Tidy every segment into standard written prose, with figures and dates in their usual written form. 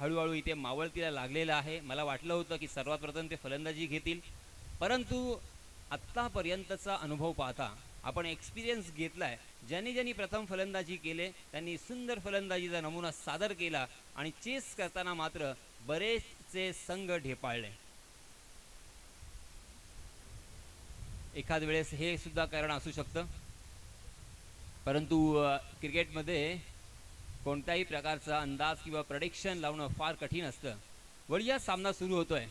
हळूहळू इथे मावळतीला लागलेला आहे. मला वाटलं होतं की सर्वात प्रथम ते फलंदाजी घेतील, परंतु आत्तापर्यंतचा अनुभव पाहता, आपण एक्सपिरियन्स घेतलाय, ज्यांनी ज्यांनी प्रथम फलंदाजी केले त्यांनी सुंदर फलंदाजीचा नमुना सादर केला आणि चेस करताना मात्र बरेचसे संघ ढेपाळले. एखाद वेळेस हे सुद्धा कारण असू शकतं, परंतु क्रिकेटमध्ये कोणत्याही प्रकारचा अंदाज किंवा प्रेडिक्शन लावणं फार कठीण असतं. वळीया सामना सुरू होतोय.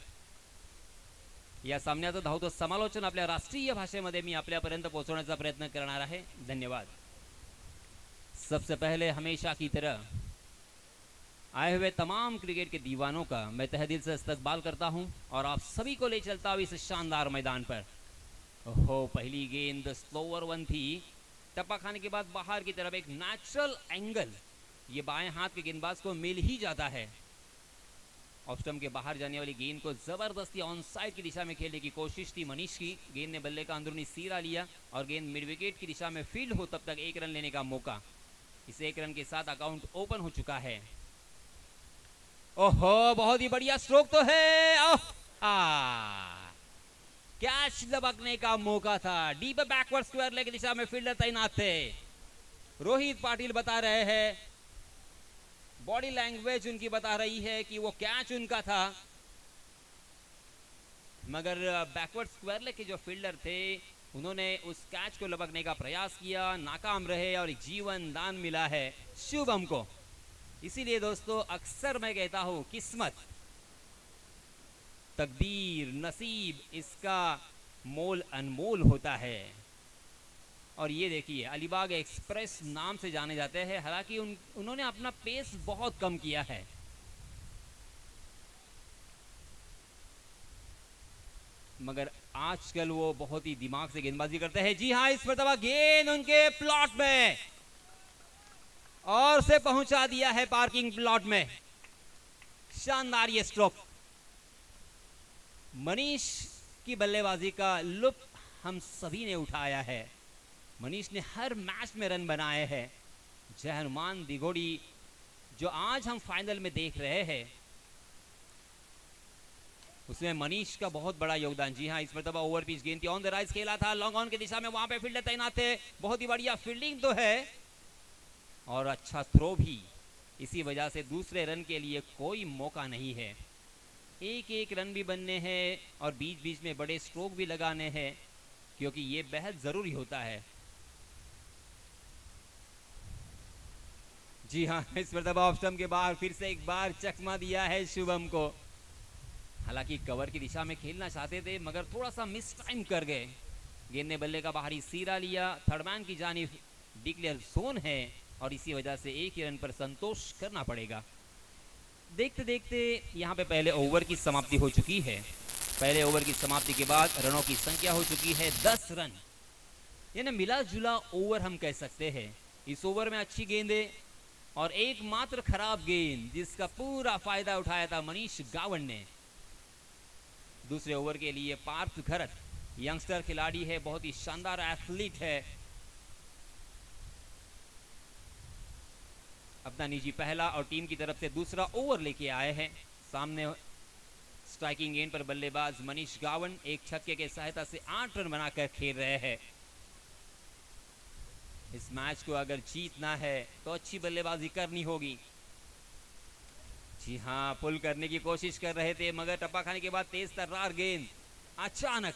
या सामन्याचं धावतं समालोचन आपल्या राष्ट्रीय भाषेमध्ये मी आपल्यापर्यंत पोहोचवण्याचा प्रयत्न करणार आहे. धन्यवाद. सबसे पहले हमेशा की तरह आए हुए तमाम क्रिकेट के दीवानों का मैं तहे दिल से इस्तकबाल करता हूं और आप सभी को ले चलता हूं इस शानदार मैदान पर. ओहो, पहली गेंद स्लोअर वन थी. टप्पा खाने के बाद बाहर की तरफ एक नेचुरल एंगल ये बाएं हाथ के गेंदबाज को मिल ही जाता है. ऑफ स्टंप के बाहर जाने वाली गेंद को जबरदस्ती ऑन साइड की दिशा में खेलने की कोशिश थी मनीष की. गेंद ने बल्ले का अंदरूनी सीरा लिया और गेंद मिड विकेट की दिशा में फील्ड हो तब तक एक रन लेने का मौका. इस एक रन के साथ अकाउंट ओपन हो चुका है. ओहो, बहुत ही बढ़िया स्ट्रोक तो है. कैच लपकने का मौका था. डीप बैकवर्ड स्क्वायर लेग की दिशा में फील्डर तैनात थे. रोहित पाटिल बता रहे हैं, बॉडी लैंग्वेज उनकी बता रही है कि वो कैच उनका था, मगर बैकवर्ड स्क्वायर लेग के जो फील्डर थे उन्होंने उस कैच को लपकने का प्रयास किया, नाकाम रहे और जीवन दान मिला है शुभम को. इसीलिए दोस्तों अक्सर मैं कहता हूं, किस्मत, तकदीर, नसीब, इसका मोल अनमोल होता है. और ये देखिए, अलीबाग एक्सप्रेस नाम से जाने जाते हैं. हालांकि उन्होंने अपना पेस बहुत कम किया है. मगर आजकल वो बहुत ही दिमाग से गेंदबाजी करते हैं. जी हां, इस मरतबा गेंद उनके प्लॉट में और से पहुंचा दिया है पार्किंग प्लॉट में. शानदार ये स्ट्रोक. मनीष की बल्लेबाजी का लुत्फ हम सभी ने उठाया है. मनीष ने हर मैच में रन बनाए हैं. जय हनुमान दिघोड़ी जो आज हम फाइनल में देख रहे हैं, उसमें मनीष का बहुत बड़ा योगदान. जी हां, इस मरतबा ओवर पिच गेंद थी, ऑन द राइज खेला था, लॉन्ग ऑन की दिशा में, वहां पे फील्डर तैनात थे. बहुत ही बढ़िया फील्डिंग तो है और अच्छा थ्रो भी. इसी वजह से दूसरे रन के लिए कोई मौका नहीं है. एक एक रन भी बनने हैं और बीच बीच में बड़े स्ट्रोक भी लगाने हैं, क्योंकि ये बेहद जरूरी होता है. जी हाँ, इस मरतबा ऑफ स्टंप के बाहर फिर से एक बार चकमा दिया है शुभम को. हालांकि कवर की दिशा में खेलना चाहते थे, मगर थोड़ा सा मिस टाइम कर गए. गेंद ने बल्ले का बाहरी सीरा लिया. थर्ड मैन की जानिब डिक्लेयर जोन है और इसी वजह से एक ही रन पर संतोष करना पड़ेगा. देखते देखते यहाँ पे पहले ओवर की समाप्ति हो चुकी है. पहले ओवर की समाप्ति के बाद रनों की संख्या हो चुकी है 10 रन. यानी मिला जुला ओवर हम कह सकते हैं. इस ओवर में अच्छी गेंदें और एकमात्र खराब गेंद जिसका पूरा फायदा उठाया था मनीष गावड़ ने. दूसरे ओवर के लिए पार्थ घरत यंगस्टर खिलाड़ी है, बहुत ही शानदार एथलीट है. अपना निजी पहला और टीम की तरफ से दूसरा ओवर लेके आए हैं. सामने स्ट्राइकिंग गेंद पर बल्लेबाज मनीष गावड़ एक छक्के के सहायता से 8 रन बनाकर खेल रहे हैं. इस मैच को अगर जीतना है तो अच्छी बल्लेबाजी करनी होगी. जी हां, पुल करने की कोशिश कर रहे थे, मगर टप्पा खाने के बाद तेज तर्रार गेंद अचानक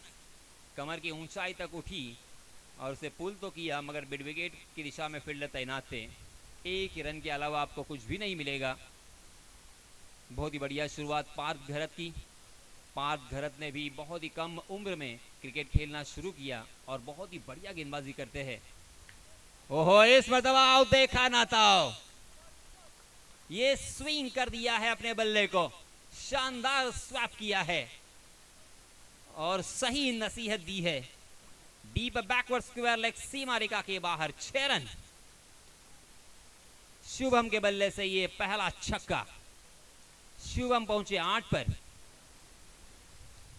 कमर की ऊंचाई तक उठी और उसे पुल तो किया, मगर मिड विकेट की दिशा में फील्डर तैनात थे. एक ही रन के अलावा आपको कुछ भी नहीं मिलेगा. बहुत ही बढ़िया शुरुआत पार्थ घरत की. पार्थ घरत ने भी बहुत ही कम उम्र में क्रिकेट खेलना शुरू किया और बहुत ही बढ़िया गेंदबाजी करते हैं. ओहो, इस मरतबा आउट देखा ना था. ये स्विंग कर दिया है अपने बल्ले को, शानदार स्वैप किया है और सही नसीहत दी है. डीप बैकवर्ड स्क्वायर लेग सीमा रेखा के बाहर 6 रन. शुभम के बल्ले से ये पहला छक्का. शुभम पहुंचे 8 पर.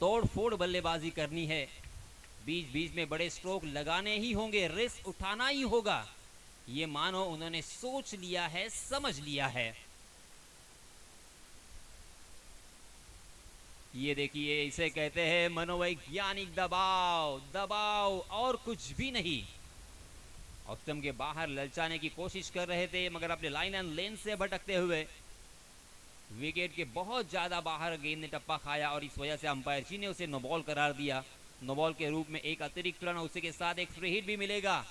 तोड़ फोड़ बल्लेबाजी करनी है. बीच बीच में बड़े स्ट्रोक लगाने ही होंगे, रिस्क उठाना ही होगा. ये मानो उन्होंने सोच लिया है, समझ लिया है. ये देखिए, इसे कहते हैं मनोवैज्ञानिक दबाव, दबाव और कुछ भी नहीं। ऑफ स्टंप के बाहर ललचाने की कोशिश कर रहे थे, मगर अपने लाइन एंड लेन से भटकते हुए विकेट के बहुत ज्यादा बाहर गेंद ने टप्पा खाया और इस वजह से अंपायर जी ने उसे नो बॉल करार दिया। नो बॉल के रूप में एक अतिरिक्त रन, उसी के साथ एक फ्री हिट भी मिलेगा।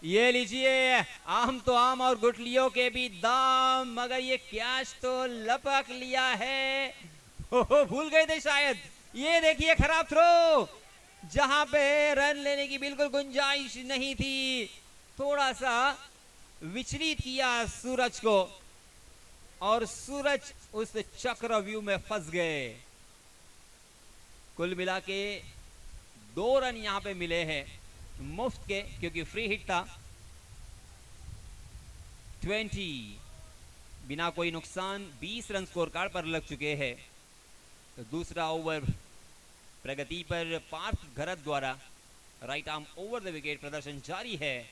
ये लीजिए, आम तो आम और गुठलियों के भी दाम, मगर ये कैच तो लपक लिया है। भूल गए थे शायद। ये देखिए, खराब थ्रो, जहां पे रन लेने की बिल्कुल गुंजाइश नहीं थी। थोड़ा सा विचलित किया सूरज को और सूरज उस चक्रव्यूह में फंस गए। कुल मिला के 2 रन यहां पे मिले हैं मुफ्त के, क्योंकि फ्री हिट था। 20 बिना कोई नुकसान 20 रन स्कोर कार्ड पर लग चुके हैं। तो दूसरा ओवर प्रगति पर पार्थ घरत द्वारा right arm over the wicket प्रदर्शन जारी है।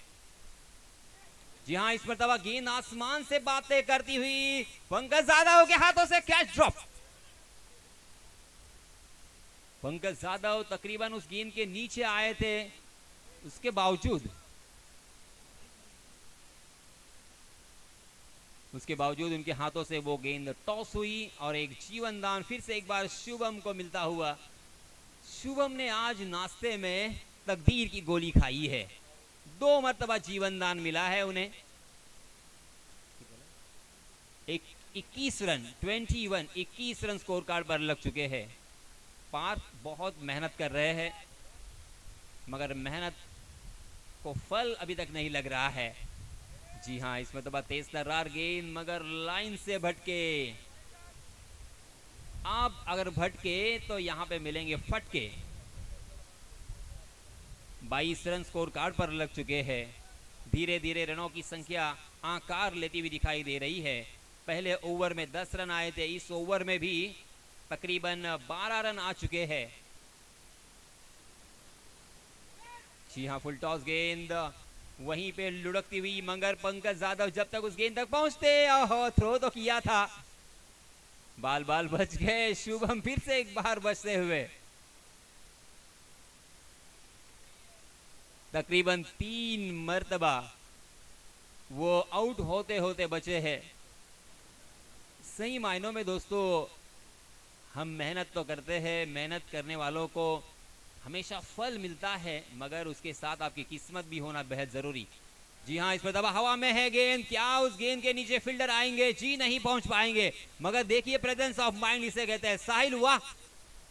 जी हां, इस मरतबा गेंद आसमान से बातें करती हुई पंकज जाधव के हाथों से कैच ड्रॉप। पंकज जाधव तकरीबन उस गेंद के नीचे आए थे, उसके बावजूद उनके हाथों से वो गेंद टॉस हुई और एक जीवन दान फिर से एक बार शुभम को मिलता हुआ। शुभम ने आज नाश्ते में तकदीर की गोली खाई है। 2 मरतबा जीवन दान मिला है उन्हें। 21 रन स्कोर कार्ड पर लग चुके हैं। पार्थ बहुत मेहनत कर रहे हैं, मगर मेहनत को फल अभी तक नहीं लग रहा है। जी हां, इसमें तो तेज तर्रार गेंद, मगर लाइन से भटके। आप अगर भटके तो यहां पे मिलेंगे फटके। 22 रन स्कोर कार्ड पर लग चुके हैं। धीरे धीरे रनों की संख्या आकार लेती हुई दिखाई दे रही है। पहले ओवर में 10 रन आए थे, इस ओवर में भी तकरीबन 12 रन आ चुके हैं। जी हां, फुल टॉस गेंद वहीं पे लुढ़कती हुई, मगर पंकज जाधव जब तक उस गेंद तक पहुंचते, थ्रो तो किया था, बाल बच गए। शुभम फिर से एक बार बचते हुए तकरीबन 3 मर्तबा वो आउट होते होते बचे हैं। सही मायनों में दोस्तों, हम मेहनत तो करते हैं, मेहनत करने वालों को हमेशा फल मिलता है, मगर उसके साथ आपकी किस्मत भी होना बेहद जरूरी। जी हां, इस पर दबा हवा में है गेंद, क्या उस गेंद के नीचे फील्डर आएंगे? जी नहीं पहुंच पाएंगे, मगर देखिए प्रेजेंस ऑफ माइंड इसे कहते हैं। साहिल, वाह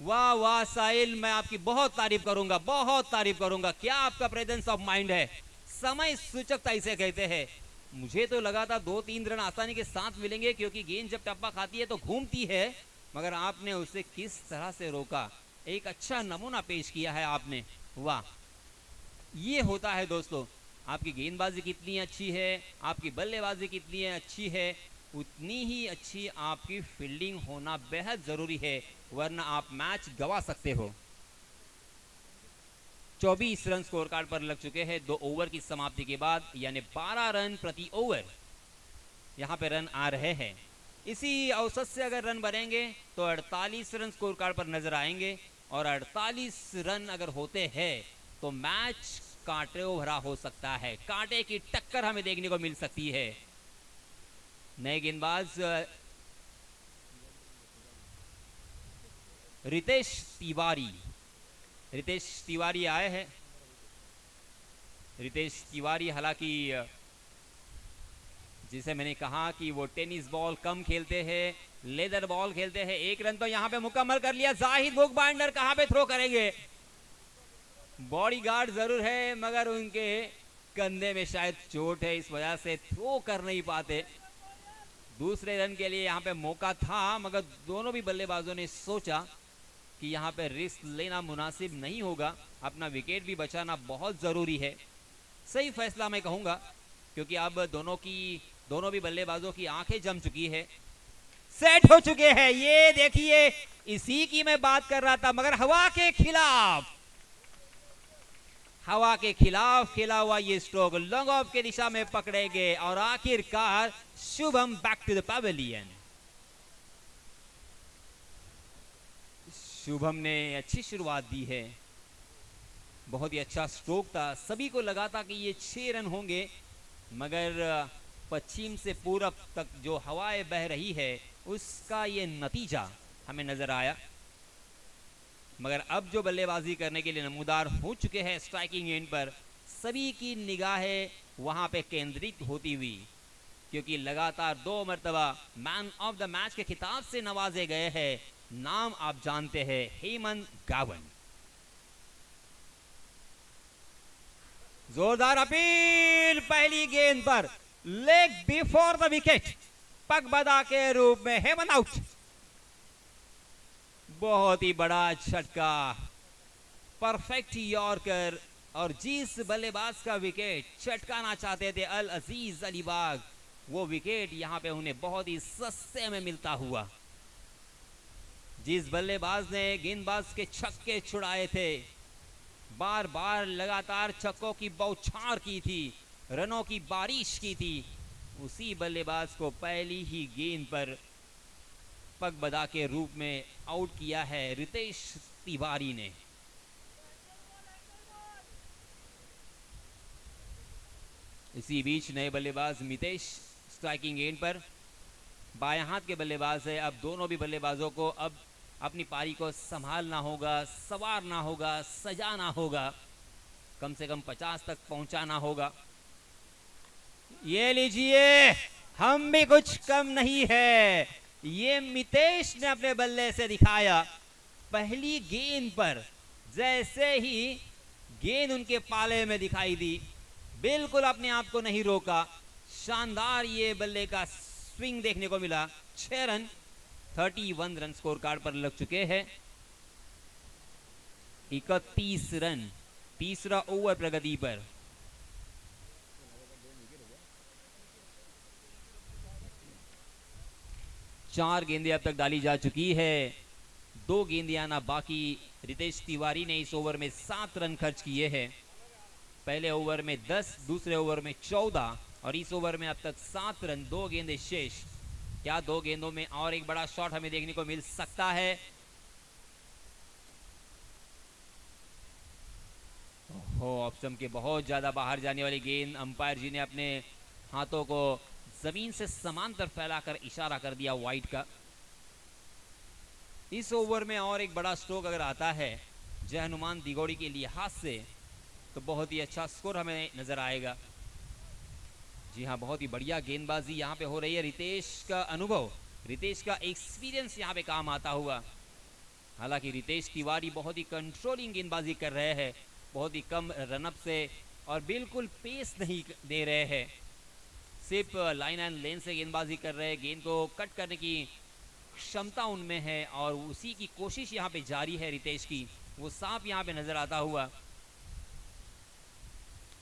वाह वाह साहिल, मैं आपकी बहुत तारीफ करूंगा। क्या आपका प्रेजेंस ऑफ माइंड है, समय सूचकता इसे कहते हैं। मुझे तो लगा था 2-3 रन आसानी के साथ मिलेंगे, क्योंकि गेंद जब टप्पा खाती है तो घूमती है, मगर आपने उसे किस तरह से रोका। एक अच्छा नमूना पेश किया है आपने, वाह। ये होता है दोस्तों, आपकी गेंदबाजी कितनी अच्छी है, आपकी बल्लेबाजी कितनी अच्छी है, उतनी ही अच्छी आपकी फील्डिंग होना बेहद जरूरी है, वरना आप मैच गंवा सकते हो। 24 रन स्कोर कार्ड पर लग चुके हैं 2 ओवर की समाप्ति के बाद, यानी 12 रन प्रति ओवर यहां पे रन आ रहे हैं। इसी औसत से अगर रन बनेंगे तो 48 रन स्कोर कार्ड पर नजर आएंगे, और 48 रन अगर होते हैं तो मैच कांटे भरा हो सकता है, कांटे की टक्कर हमें देखने को मिल सकती है। नए गेंदबाज रितेश तिवारी आए हैं। रितेश तिवारी हालांकि जिसे मैंने कहा कि वो टेनिस बॉल कम खेलते हैं, लेदर बॉल खेलते हैं। 1 रन तो यहां पे मुकम्मल कर लिया। जाहिद बुक बाइंडर कहां पे थ्रो करेंगे? बॉडीगार्ड जरूर है, मगर उनके कंधे में शायद चोट है, इस वजह से थ्रो कर नहीं पाते। दूसरे रन के लिए यहां पे मौका था, मगर दोनों भी बल्लेबाजों ने सोचा कि यहां पे रिस्क लेना मुनासिब नहीं होगा, अपना विकेट भी बचाना बहुत जरूरी है। सही फैसला मैं कहूंगा, क्योंकि अब दोनों भी बल्लेबाजों की आंखें जम चुकी है, सेट हो चुके हैं। ये देखिए, इसी की मैं बात कर रहा था, मगर हवा के खिलाफ हवा के खिलाफ खेला हुआ ये स्ट्रोक लॉन्ग ऑफ के दिशा में पकड़े गए और आखिरकार Shubham back to the pavilion. Shubham ने अच्छी शुरुआत दी है, बहुत ही अच्छा स्ट्रोक था। सभी को लगा था कि ये 6 रन होंगे, मगर पश्चिम से पूरब तक जो हवाएं बह रही है उसका ये नतीजा हमें नजर आया। मगर अब जो बल्लेबाजी करने के लिए नमूदार हो चुके हैं स्ट्राइकिंग एंड पर, सभी की निगाहें वहां पे केंद्रित होती हुई, क्योंकि लगातार 2 मर्तबा मैन ऑफ द मैच के खिताब से नवाजे गए हैं। नाम आप जानते हैं, हेमंत गावन। जोरदार अपील पहली गेंद पर, लेग बिफोर द विकेट, पगबदा के रूप में हेमंत आउट। बहुत ही बड़ा झटका, परफेक्ट यॉर्कर, और जिस बल्लेबाज का विकेट चटकाना चाहते थे अल अजीज अलीबाग, वो विकेट यहां पे उन्हें बहुत ही सस्ते में मिलता हुआ। जिस बल्लेबाज ने गेंदबाज के छक्के छुड़ाए थे, बार बार लगातार छक्कों की बौछार की थी, रनों की बारिश की थी, उसी बल्लेबाज को पहली ही गेंद पर पगबदा के रूप में आउट किया है रितेश तिवारी ने। इसी बीच नए बल्लेबाज मितेश स्ट्राइकिंग एंड पर, बाएं हाथ के बल्लेबाज है। अब दोनों भी बल्लेबाजों को अब अपनी पारी को संभालना होगा, संवारना होगा, सजाना होगा, कम से कम 50 तक पहुंचाना होगा। ये लीजिए, हम भी कुछ कम नहीं है, ये मितेश ने अपने बल्ले से दिखाया। पहली गेंद पर जैसे ही गेंद उनके पाले में दिखाई दी, बिल्कुल अपने आप को नहीं रोका, शानदार ये बल्ले का स्विंग देखने को मिला। 6 रन, 31 रन स्कोर कार्ड पर लग चुके हैं। 31 रन, तीसरा ओवर प्रगति पर। चार गेंदें अब तक डाली जा चुकी है, 2 गेंदें आना बाकी। रितेश तिवारी ने इस ओवर में 7 रन खर्च किए हैं। पहले ओवर में 10, दूसरे ओवर में 14 और इस ओवर में अब तक 7 रन, 2 गेंदें शेष। क्या 2 गेंदों में और एक बड़ा शॉट हमें देखने को मिल सकता है? ऑफ स्टंप के बहुत ज्यादा बाहर जाने वाली गेंद। अंपायर जी ने अपने हाथों को जमीन से समांतर फैलाकर इशारा कर दिया वाइड का। इस ओवर में और एक बड़ा स्ट्रोक अगर आता है जय हनुमान दिगोड़ी के लिहाज से, तो बहुत ही अच्छा स्कोर हमें नजर आएगा। जी हाँ, बहुत ही बढ़िया गेंदबाजी यहाँ पे हो रही है। रितेश का अनुभव, रितेश का एक्सपीरियंस यहाँ पे काम आता हुआ। हालांकि रितेश तिवारी बहुत ही कंट्रोलिंग गेंदबाजी कर रहे हैं, बहुत ही कम रनअप से, और बिल्कुल पेस नहीं दे रहे हैं, सिर्फ लाइन एंड लेन से गेंदबाजी कर रहे हैं। गेंद को कट करने की क्षमता उनमें है और उसी की कोशिश यहाँ पे जारी है रितेश की, वो साफ यहाँ पे नजर आता हुआ।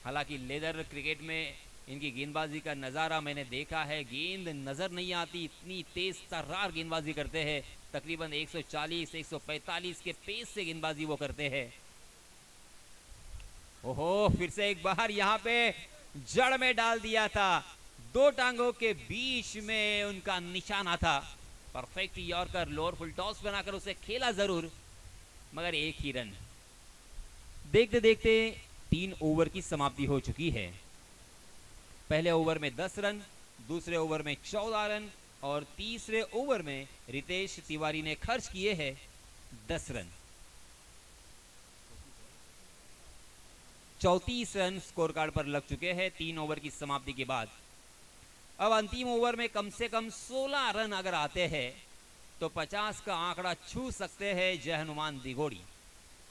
हालांकि लेदर क्रिकेट में इनकी गेंदबाजी का नज़ारा मैंने देखा है, गेंद नज़र नहीं आती, इतनी तेज तर्रार गेंदबाजी करते हैं। तकरीबन 140 145 के पेस से गेंदबाजी वो करते हैं। ओहो, फिर से एक बार यहाँ पे जड़ में डाल दिया था, 2 टांगों के बीच में उनका निशाना था। Perfect yorker, lower full toss बनाकर उसे खेला जरूर, मगर 1 ही रन। देखते देखते 3 ओवर की समाप्ति हो चुकी है। पहले ओवर में 10 रन, दूसरे ओवर में 14 रन और तीसरे ओवर में रितेश तिवारी ने खर्च किए हैं 10 रन। 34 रन स्कोर कार्ड पर लग चुके हैं 3 ओवर की समाप्ति के बाद। अब अंतिम ओवर में कम से कम 16 रन अगर आते हैं तो 50 का आंकड़ा छू सकते हैं जय हनुमान दिगोड़ी,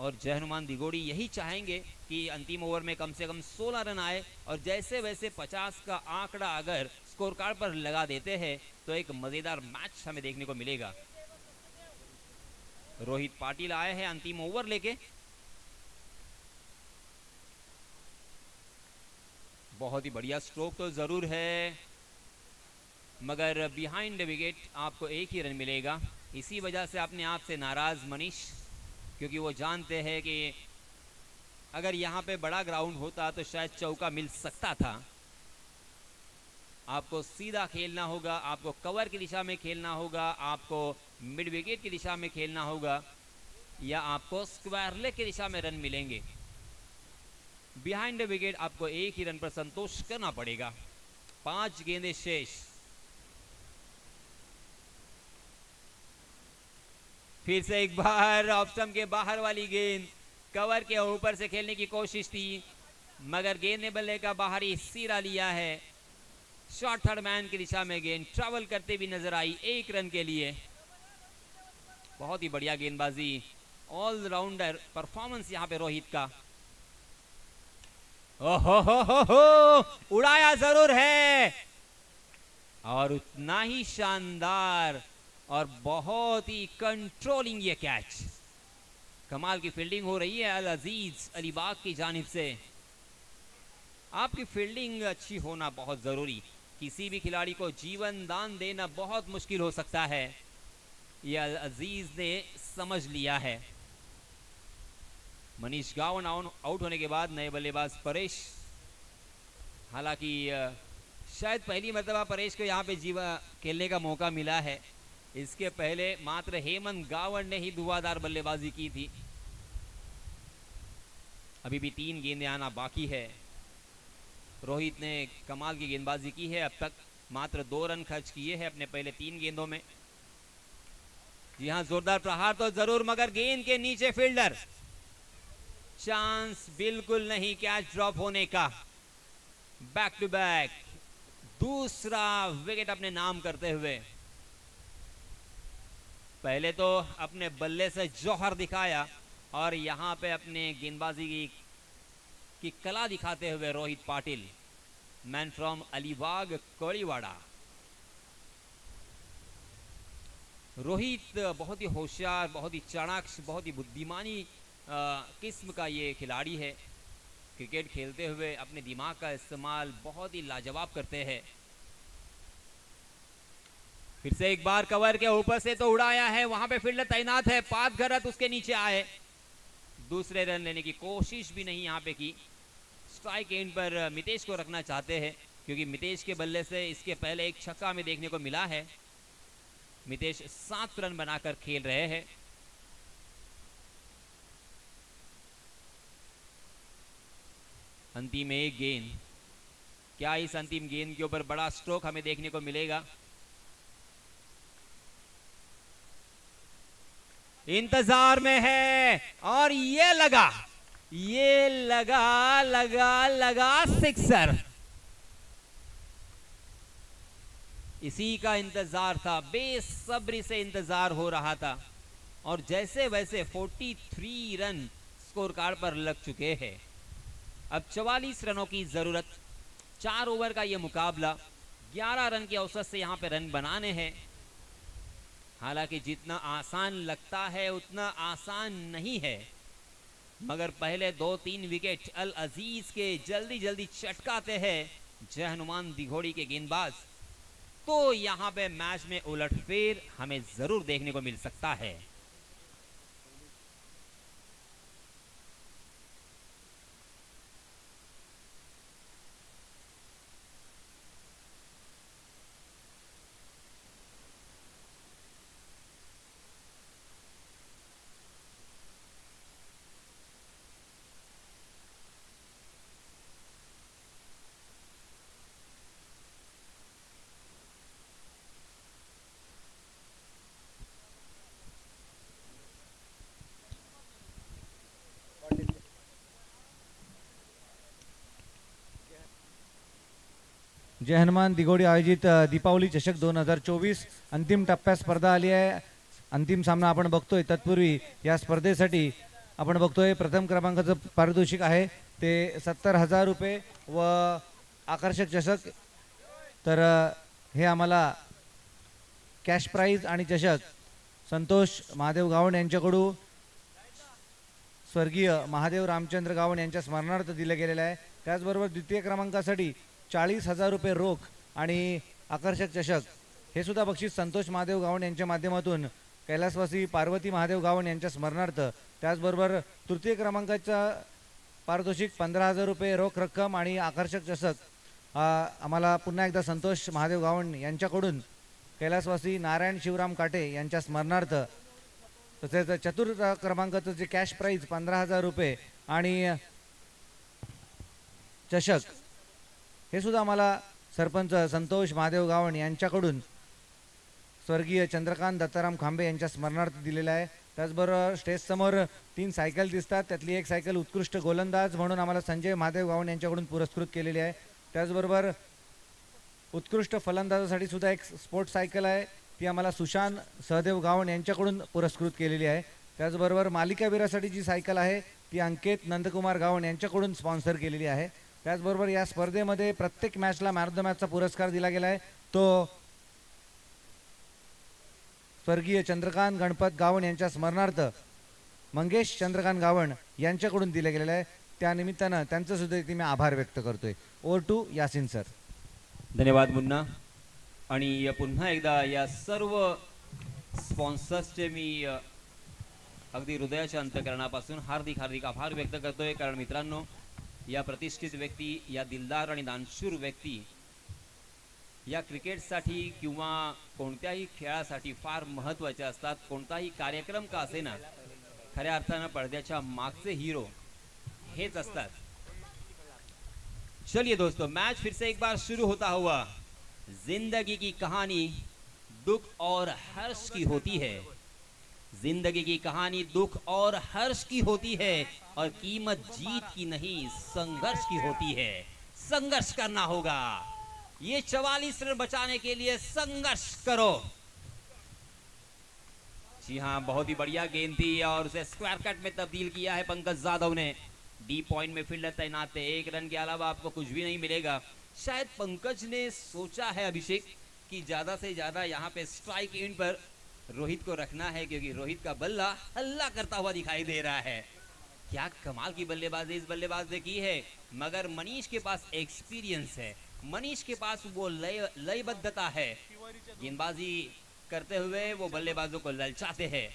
और जय हनुमान दिगोड़ी यही चाहेंगे कि अंतिम ओवर में कम से कम 16 रन आए, और जैसे वैसे 50 का आंकड़ा अगर स्कोर कार्ड पर लगा देते हैं तो एक मजेदार मैच हमें देखने को मिलेगा। रोहित पाटिल आए हैं अंतिम ओवर लेके। बहुत ही बढ़िया स्ट्रोक तो जरूर है, मगर बिहाइंड द विकेट आपको 1 ही रन मिलेगा। इसी वजह से अपने आप से नाराज मनीष, क्योंकि वो जानते हैं कि अगर यहाँ पे बड़ा ग्राउंड होता तो शायद चौका मिल सकता था। आपको सीधा खेलना होगा, आपको कवर की दिशा में खेलना होगा, आपको मिड विकेट की दिशा में खेलना होगा, या आपको स्क्वायर लेग की दिशा में रन मिलेंगे। बिहाइंड द विकेट आपको एक ही रन पर संतोष करना पड़ेगा। 5 गेंदें शेष। फिर से एक बार ऑफ स्टंप के बाहर वाली गेंद, कवर के ऊपर से खेलने की कोशिश थी मगर गेंद ने बल्ले का बाहरी सिरा लिया है। शॉर्ट थर्ड मैन की दिशा में गेंद ट्रैवल करते हुए नजर आई 1 रन के लिए। बहुत ही बढ़िया गेंदबाजी, ऑलराउंडर परफॉर्मेंस यहाँ पे रोहित का। ओहो, उड़ाया जरूर है और उतना ही शानदार और बहुत ही कंट्रोलिंग ये कैच। कमाल की फील्डिंग हो रही है अल अजीज अलीबाग की जानिब से। आपकी फील्डिंग अच्छी होना बहुत जरूरी, किसी भी खिलाड़ी को जीवन दान देना बहुत मुश्किल हो सकता है, यह अल अजीज ने समझ लिया है। मनीष गावन आउट होने के बाद नए बल्लेबाज परेश, हालांकि शायद पहली मर्तबा परेश को यहाँ पे खेलने का मौका मिला है। इसके पहले मात्र हेमंत गावन ने ही धुआंधार बल्लेबाजी की थी। अभी भी 3 गेंदें आना बाकी है। रोहित ने कमाल की गेंदबाजी की है, अब तक मात्र 2 रन खर्च किए हैं अपने पहले 3 गेंदों में। जी हाँ, जोरदार प्रहार तो जरूर मगर गेंद के नीचे फील्डर, चांस बिल्कुल नहीं कैच ड्रॉप होने का। बैक टू बैक दूसरा विकेट अपने नाम करते हुए पहले तो अपने बल्ले से जौहर दिखाया और यहां पे अपने गेंदबाजी की कला दिखाते हुए रोहित पाटिल, मैन फ्रॉम अलीबाग कोड़ीवाड़ा। रोहित बहुत ही होशियार, बहुत ही चाणाक्ष, बहुत ही बुद्धिमानी किस्म का ये खिलाड़ी है। क्रिकेट खेलते हुए अपने दिमाग का इस्तेमाल बहुत ही लाजवाब करते हैं। फिर से एक बार कवर के ऊपर से तो उड़ाया है, वहां पे फील्डर तैनात है, पात घरत उसके नीचे आए, दूसरे रन लेने की कोशिश भी नहीं यहाँ पे की। स्ट्राइक एंड पर मितेश को रखना चाहते हैं क्योंकि मितेश के बल्ले से इसके पहले एक छक्का हमें देखने को मिला है। मितेश 7 रन बनाकर खेल रहे हैं। अंतिम एक गेंद, क्या इस अंतिम गेंद के ऊपर बड़ा स्ट्रोक हमें देखने को मिलेगा? इंतजार में है और ये लगा सिक्सर। इसी का इंतजार था, बेसब्री से इंतजार हो रहा था और जैसे वैसे 43 रन स्कोर कार्ड पर लग चुके हैं। अब 44 रनों की जरूरत, 4 ओवर का यह मुकाबला, 11 रन के औसत से यहां पे रन बनाने हैं। हालांकि जितना आसान लगता है उतना आसान नहीं है, मगर पहले 2-3 विकेट अल अजीज के जल्दी जल्दी चटकाते हैं जय हनुमान दिघोड़ी के गेंदबाज, तो यहां पे मैच में उलटफेर हमें जरूर देखने को मिल सकता है। जय हनुमान दिघोडी आयोजित दीपावली चषक 2024 अंतिम टप्प्यात स्पर्धा आली आहे। अंतिम सामना आपण बघतोय। तत्पूर्वी या स्पर्धेसाठी आपण बघतोय प्रथम क्रमांकाचं पारितोषिक आहे ते 70,000 रुपये व आकर्षक चषक। तर हे आम्हाला कॅश प्राइज आणि चषक संतोष महादेव गावण यांच्याकडून स्वर्गीय महादेव रामचंद्र गावण यांच्या स्मरणार्थ दिले गेलेले आहे। त्याचबरोबर द्वितीय क्रमांकासाठी 40,000 रुपये रोख आणि आकर्षक चषक हे सुद्धा बक्षीस संतोष महादेव गावण यांच्या माध्यमातून कैलासवासी पार्वती महादेव गावण यांच्या स्मरणार्थ। त्याचबरोबर तृतीय क्रमांकाचा पारितोषिक 15,000 रुपये रोख रक्कम आणि आकर्षक चषक आम्हाला पुन्हा एकदा संतोष महादेव गावण यांच्याकडून कैलासवासी नारायण शिवराम काटे यांच्या स्मरणार्थ, तसेच चतुर्थ क्रमांकाचं जे कॅश प्राईज 15,000 रुपये आणि चषक हे सुद्धा आम्हाला सरपंच संतोष महादेव गावण यांच्याकडून स्वर्गीय चंद्रकांत दत्ताराम खांबे यांच्या स्मरणार्थ दिलेला आहे. त्याचबरोबर स्टेजसमोर 3 सायकल दिसतात, त्यातली एक सायकल उत्कृष्ट गोलंदाज म्हणून आम्हाला संजय महादेव गावण यांच्याकडून पुरस्कृत केलेली आहे. त्याचबरोबर उत्कृष्ट फलंदाजासाठी सुद्धा एक स्पोर्ट्स सायकल आहे, ती आम्हाला सुशांत सहदेव गावण यांच्याकडून पुरस्कृत केलेली आहे. त्याचबरोबर मालिकावीरासाठी जी सायकल आहे ती अंकित नंदकुमार गावण यांच्याकडून स्पॉन्सर केलेली आहे. त्याचबरोबर या स्पर्धेमध्ये प्रत्येक मॅचला मॅन ऑफ द मॅचचा पुरस्कार दिला गेला आहे, तो स्वर्गीय चंद्रकांत गणपत गावण यांच्या स्मरणार्थ मंगेश चंद्रकांत गावण यांच्याकडून दिले गेलेलं आहे. त्या निमित्तानं त्यांचं सुद्धा इथे मी आभार व्यक्त करतोय. Over to Yasin sir. धन्यवाद मुन्ना. आणि पुन्हा एकदा या सर्व स्पॉन्सर्सचे मी अगदी हृदयाच्या अंतःकरणापासून हार्दिक हार्दिक आभार व्यक्त करतोय. कारण मित्रांनो, या प्रतिष्ठित व्यक्ती, या दिलदार आणि दानशूर व्यक्ती या क्रिकेटसाठी किंवा कोणत्याही खेळासाठी फार महत्त्वाचे असतात. कोणताही कार्यक्रम का असेना, खऱ्या अर्थानं पडद्याच्या मागचे हीरो हेच असतात. चलिए दोस्तों, मैच फिर से एक बार शुरू होता हुआ. जिंदगी की कहानी दुख और हर्ष की होती है. जिंदगी की कहानी दुख और हर्ष की होती है और कीमत जीत की नहीं संघर्ष की होती है. संघर्ष करना होगा. ये 44 रन बचाने के लिए संघर्ष करो. जी हाँ, बहुत ही बढ़िया गेंद थी और उसे स्क्वायर कट में तब्दील किया है पंकज जाधव ने. डी पॉइंट में फील्डर तैनात है. 1 रन के अलावा आपको कुछ भी नहीं मिलेगा. शायद पंकज ने सोचा है अभिषेक कि ज्यादा से ज्यादा यहाँ पे स्ट्राइक इन पर रोहित को रखना है, क्योंकि रोहित का बल्ला हल्ला करता हुआ दिखाई दे रहा है. क्या कमाल की बल्लेबाजी इस बल्लेबाज ने की है. मगर मनीष के पास एक्सपीरियंस है, मनीष के पास वो लयबद्धता है. गेंदबाजी करते हुए वो बल्लेबाजों को ललचाते हैं.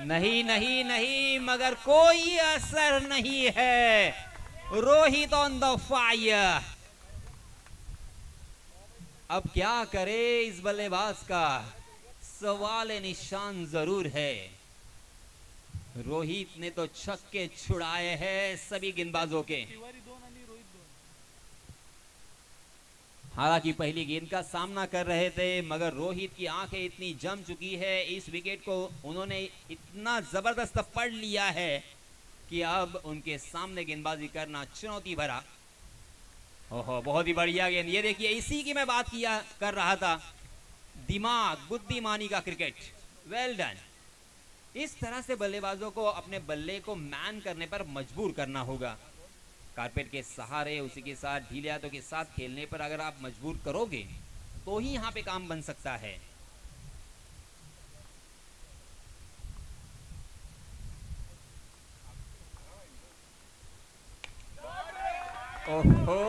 नहीं नहीं नहीं, मगर कोई असर नहीं है. Rohit on the fire. अब क्या करे इस बल्लेबाज का सवाल निशान जरूर है. रोहित ने तो छक्के छुड़ाए हैं सभी गेंदबाजों के. हालांकि पहली गेंद का सामना कर रहे थे, मगर रोहित की आंखें इतनी जम चुकी है, इस विकेट को उन्होंने इतना जबरदस्त पढ़ लिया है कि अब उनके सामने गेंदबाजी करना चुनौती भरा. ओहो, बहुत ही बढ़िया गेंद. ये देखिए, इसी की मैं बात कर रहा था. दिमाग, बुद्धिमानी का क्रिकेट. Well done. इस तरह से बल्लेबाजों को अपने बल्ले को मैन करने पर मजबूर करना होगा. कारपेट के सहारे, उसी के साथ ढीले हाथों के साथ खेलने पर अगर आप मजबूर करोगे तो ही यहाँ पे काम बन सकता है. ओहो,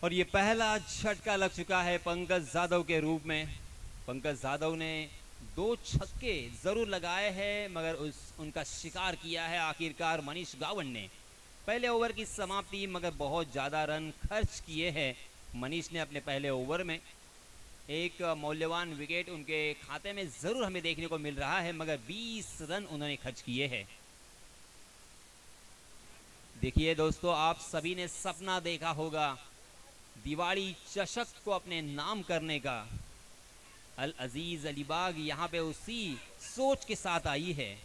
और ये पहला झटका लग चुका है पंकज जाधव के रूप में। पंकज जाधव ने 2 छक्के जरूर लगाए हैं, मगर उनका शिकार किया है आखिरकार मनीष गावन ने। पहले ओवर की समाप्ति, मगर बहुत ज़्यादा रन खर्च किए हैं मनीष ने अपने पहले ओवर में। एक मौल्यवान विकेट उनके खाते में ज़रूर हमें देखने को मिल रहा है, मगर 20 रन उन्होंने खर्च किए हैं। देखिए दोस्तों, आप सभी ने सपना देखा होगा दिवाली चषक को अपने नाम करने का। अल अजीज अलीबाग यहाँ पे उसी सोच के साथ आई है।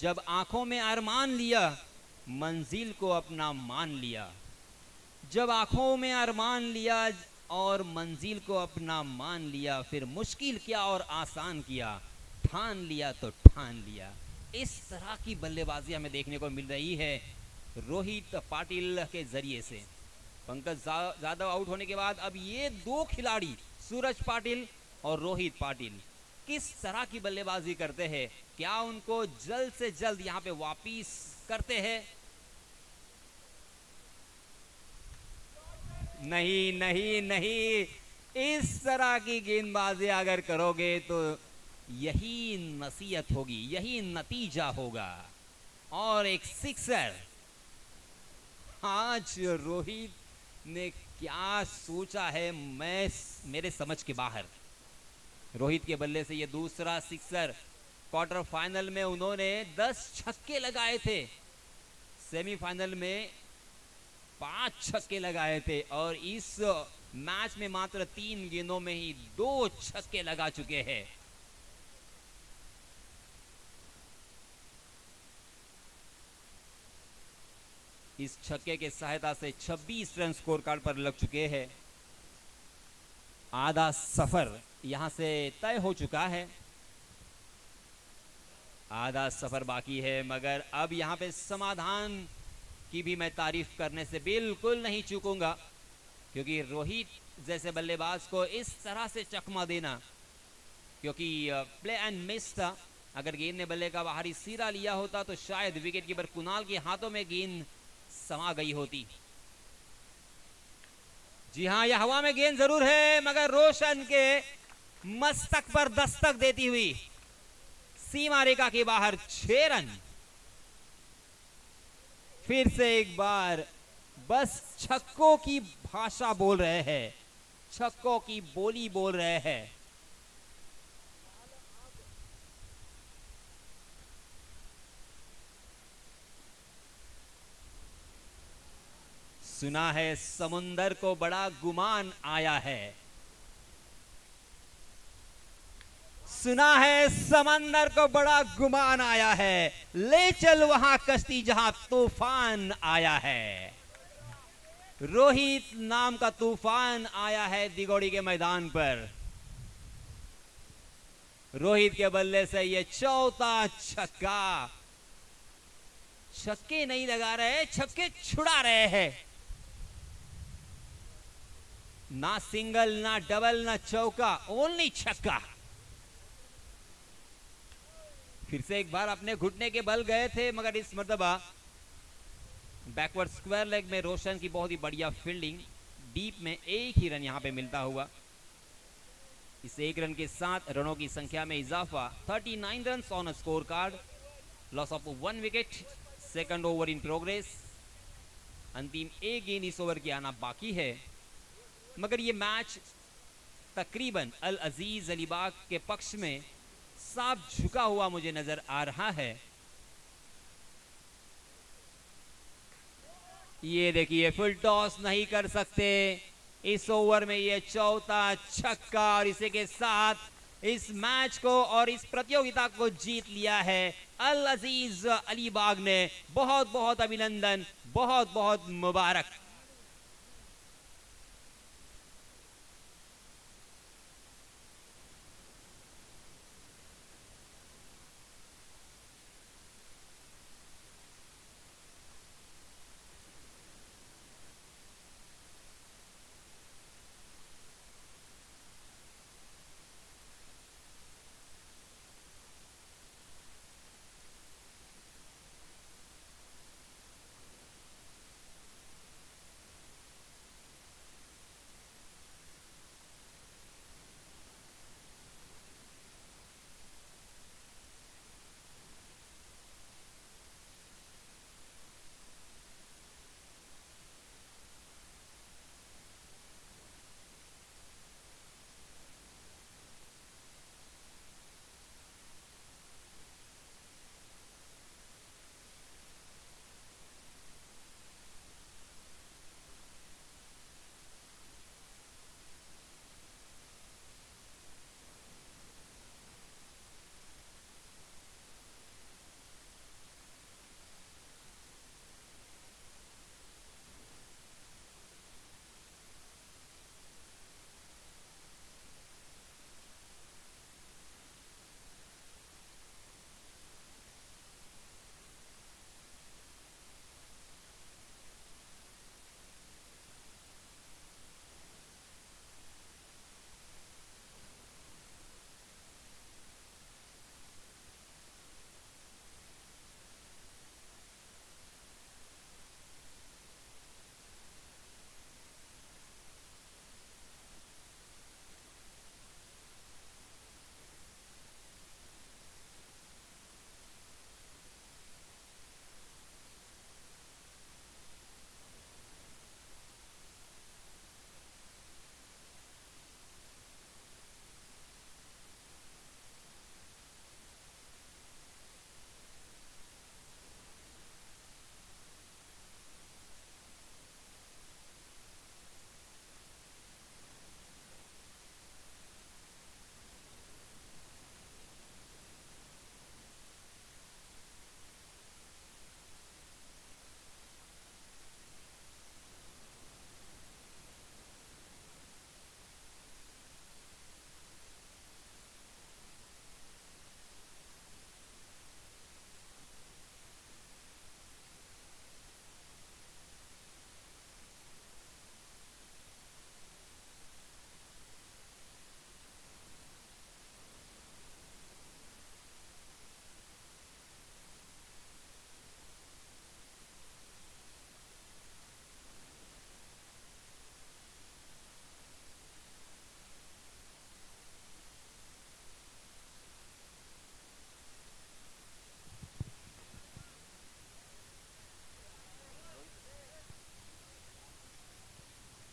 जब आंखों में अरमान लिया, मंजिल को अपना मान लिया। जब आंखों में अरमान लिया और मंजिल को अपना मान लिया, फिर मुश्किल क्या और आसान किया, ठान लिया तो ठान लिया। इस तरह की बल्लेबाजी हमें देखने को मिल रही है रोहित पाटिल के जरिए से। पंकज जाधव आउट होने के बाद अब ये 2 खिलाड़ी सूरज पाटिल और रोहित पाटिल किस तरह की बल्लेबाजी करते हैं। क्या उनको जल्द से जल्द यहाँ पे वापिस करते हैं? नहीं नहीं नहीं, इस तरह की गेंदबाजी अगर करोगे तो यही नसीहत होगी, यही नतीजा होगा। और एक सिक्सर। आज रोहित ने क्या सोचा है, मेरे समझ के बाहर। रोहित के बल्ले से ये दूसरा सिक्सर। क्वार्टर फाइनल में उन्होंने 10 छक्के लगाए थे, सेमीफाइनल में 5 छक्के लगाए थे, और इस मैच में मात्र 3 गेंदों में ही 2 छक्के लगा चुके हैं। इस छक्के के सहायता से 26 रन स्कोर कार्ड पर लग चुके हैं। आधा सफर यहां से तय हो चुका है, आधा सफर बाकी है, मगर अब यहां पे समाधान की भी मैं तारीफ करने से बिल्कुल नहीं चूकूंगा, क्योंकि रोहित जैसे बल्लेबाज को इस तरह से चकमा देना, क्योंकि प्ले एंड मिस था। अगर गेंद ने बल्ले का बाहरी सिरा लिया होता तो शायद विकेट कीपर कुणाल के हाथों में गेंद समा गई होती। जी हां, यह हवा में गेंद जरूर है, मगर रोशन के मस्तक पर दस्तक देती हुई सीमा रेखा के बाहर 6 रन। फिर से एक बार बस छक्कों की भाषा बोल रहे हैं, छक्कों की बोली बोल रहे हैं। सुना है समुंदर को बड़ा गुमान आया है, सुना है समंदर को बड़ा गुमान आया है, ले चल वहां कश्ती जहां तूफान आया है। रोहित नाम का तूफान आया है दिगोड़ी के मैदान पर। रोहित के बल्ले से ये 4था छक्का। छक्के नहीं लगा रहे, छक्के छुड़ा रहे हैं। ना सिंगल, ना डबल, ना चौका, ओनली छक्का। फिर से एक बार अपने घुटने के बल गए थे, मगर इस मर्तबा बैकवर्ड स्क्वायर लेग में रोशन की बहुत ही बढ़िया फील्डिंग, डीप में एक ही रन यहां पे मिलता हुआ। इस 1 रन के साथ रनों की संख्या में इजाफा। 39 run on score card, loss of 1 wicket. Second over in progress. अंतिम 1 गेंद इस ओवर की आना बाकी है, मगर ये मैच तकरीबन अल अजीज अलीबाग के पक्ष में साफ झुका हुआ मुझे नजर आ रहा है। ये देखिए, फुल टॉस नहीं कर सकते इस ओवर में। ये 4था छक्का, और इसी के साथ इस मैच को और इस प्रतियोगिता को जीत लिया है अल अजीज अलीबाग ने। बहुत बहुत अभिनंदन, बहुत बहुत मुबारक।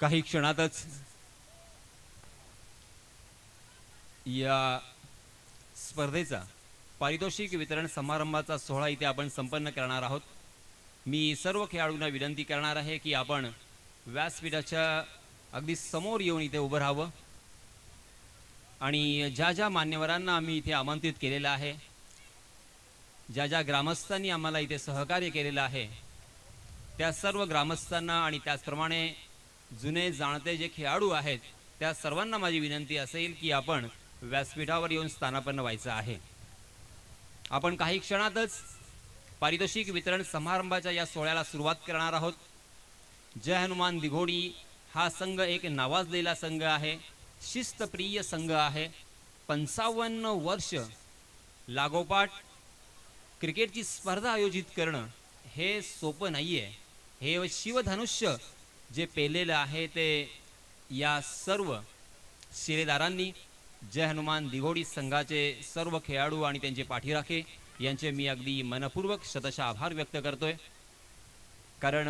काही क्षणातच या स्पर्धेचा पारितोषिक वितरण समारंभाचा सोहळा इथे आपण संपन्न करणार आहोत. मी सर्व खेळाडूंना विनंती करणार आहे की आपण व्यासपीठाच्या अगदी समोर येऊन इथे उभं राहावं आणि ज्या ज्या मान्यवरांना आम्ही इथे आमंत्रित केलेलं आहे, ज्या ज्या ग्रामस्थांनी आम्हाला इथे सहकार्य केलेलं आहे, त्या सर्व ग्रामस्थांना आणि त्याचप्रमाणे जुने जाणते जे खेळाडू आहेत त्या सर्वांना माझी विनंती असेल की आपण व्यासपीठावर येऊन स्थानापन्न व्हायचं आहे. आपण काही क्षणातच पारितोषिक वितरण समारंभाच्या या सोहळ्याला सुरुवात करणार आहोत. जय हनुमान दिघोडी हा संघ एक नावाजलेला संघ आहे, शिस्तप्रिय संघ आहे. 55 वर्ष लागोपाठ क्रिकेटची स्पर्धा आयोजित करणं हे सोपं नाही आहे. हे शिवधनुष्य जे पेलेलं आहे ते या सर्व शिलेदारांनी, जय हनुमान दिघोडी संघाचे सर्व खेळाडू आणि त्यांचे पाठीराखे यांचे मी अगदी मनपूर्वक शतशः आभार व्यक्त करतोय. कारण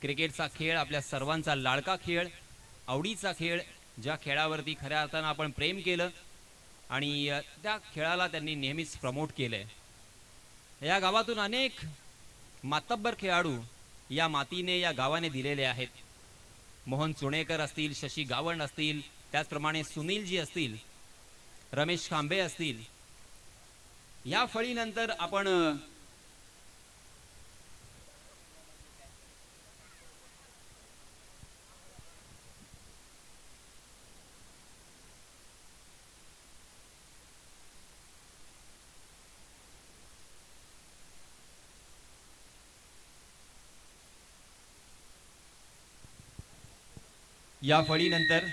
क्रिकेटचा खेळ आपल्या सर्वांचा लाडका खेळ, आवडीचा खेळ, ज्या खेळावरती खऱ्या अर्थानं आपण प्रेम केलं आणि त्या खेळाला त्यांनी नेहमीच प्रमोट केलंय. या गावातून अनेक मातब्बर खेळाडू या मातीने, या गावाने दिलेले आहेत. मोहन चुणेकर असतील, शशी गावंड असतील, त्याचप्रमाणे सुनीलजी असतील, रमेश खांबे असतील. या फळीनंतर आपण या फळीनंतर